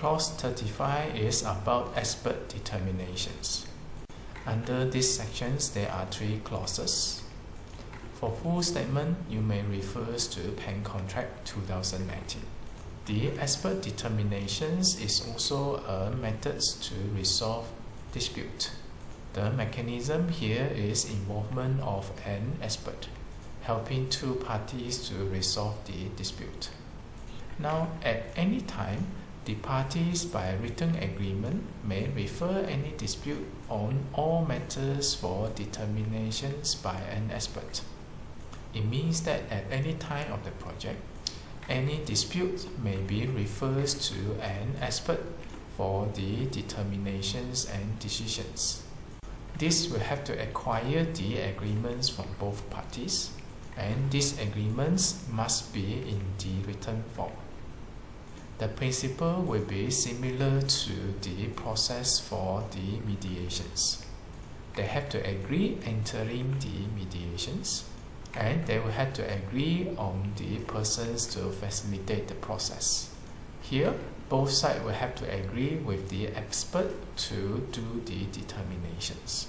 clause 35 is about expert determinations. Under these sections, there are 3 clauses. For full statement, you may refer to PAM Contract 2019. The expert determinations is also a method to resolve dispute. The mechanism here is involvement of an expert, helping 2 parties to resolve the dispute. Now, at any time, the parties by written agreement may refer any dispute on all matters for determinations by an expert. It means that at any time of the project, any dispute may be referred to an expert for the determinations and decisions. This will have to acquire the agreements from both parties, and these agreements must be in the written form. The principle will be similar to the process for the mediations. They have to agree entering the mediations, and they will have to agree on the persons to facilitate the process. Here, both sides will have to agree with the expert to do the determinations.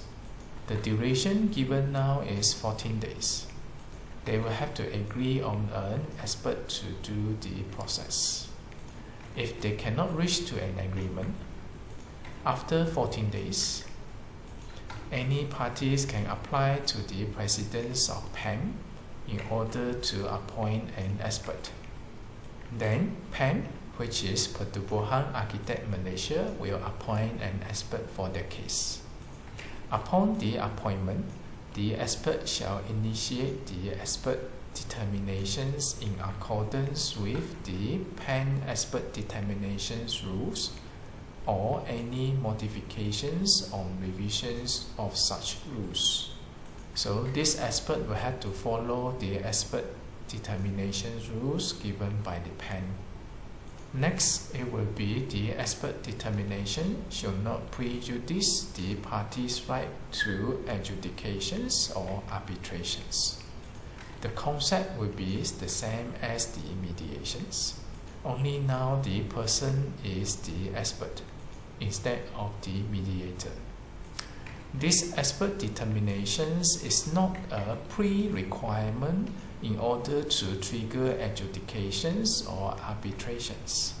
The duration given now is 14 days. They will have to agree on an expert to do the process. If they cannot reach to an agreement, after 14 days, any parties can apply to the presidents of PAM in order to appoint an expert. Then PAM, which is Pertubuhan Architect Malaysia, will appoint an expert for their case. Upon the appointment, the expert shall initiate the expert determinations in accordance with the PAM expert determinations rules or any modifications or revisions of such rules. So this expert will have to follow the expert determinations rules given by the PAM. Next, it will be the expert determination should not prejudice the parties' right to adjudications or arbitrations. The concept will be the same as the mediations, only now the person is the expert instead of the mediator. This expert determinations is not a pre-requirement in order to trigger adjudications or arbitrations.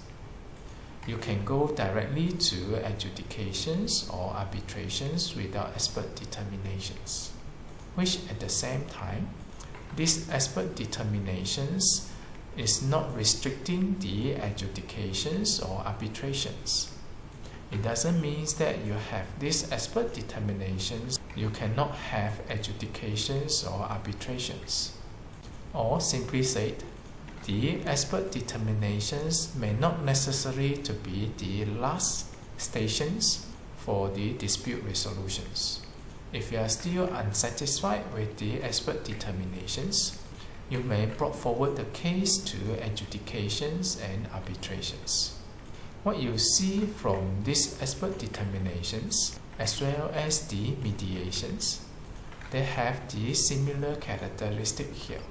You can go directly to adjudications or arbitrations without expert determinations, which at the same time, this expert determinations is not restricting the adjudications or arbitrations. It doesn't mean that you have these expert determinations, you cannot have adjudications or arbitrations. Or simply said, the expert determinations may not necessarily to be the last stations for the dispute resolutions. If you are still unsatisfied with the expert determinations, you may bring forward the case to adjudications and arbitrations. What you see from these expert determinations as well as the mediations, they have the similar characteristic here.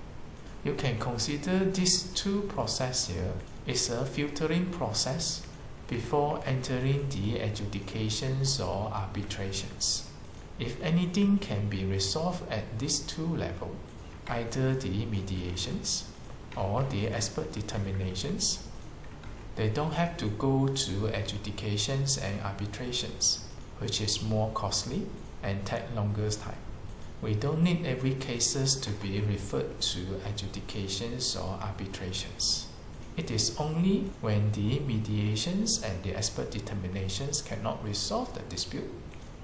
You can consider these 2 processes here is a filtering process before entering the adjudications or arbitrations. If anything can be resolved at these 2 levels, either the mediations or the expert determinations, they don't have to go to adjudications and arbitrations, which is more costly and take longer time. We don't need every cases to be referred to adjudications or arbitrations. It is only when the mediations and the expert determinations cannot resolve the dispute.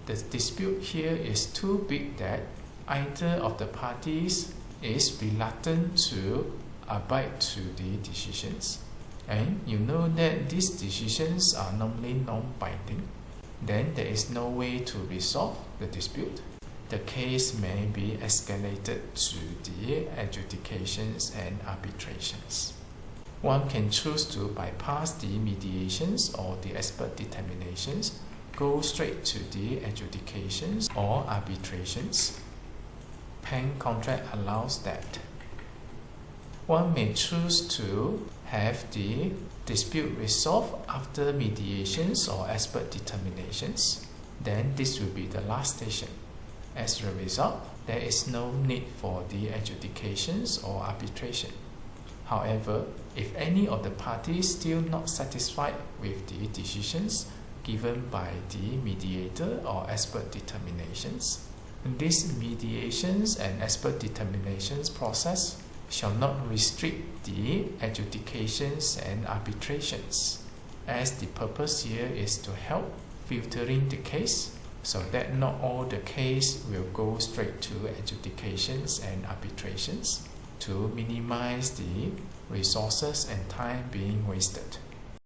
The dispute here is too big that either of the parties is reluctant to abide to the decisions, and you know that these decisions are normally non-binding, then there is no way to resolve the dispute. The case may be escalated to the adjudications and arbitrations. One can choose to bypass the mediations or the expert determinations, go straight to the adjudications or arbitrations. PAM contract allows that. One may choose to have the dispute resolved after mediations or expert determinations, then this will be the last station. As a result, there is no need for the adjudications or arbitration. However, if any of the parties still not satisfied with the decisions given by the mediator or expert determinations, this mediations and expert determinations process shall not restrict the adjudications and arbitrations, as the purpose here is to help filtering the case so that not all the case will go straight to adjudications and arbitrations to minimize the resources and time being wasted.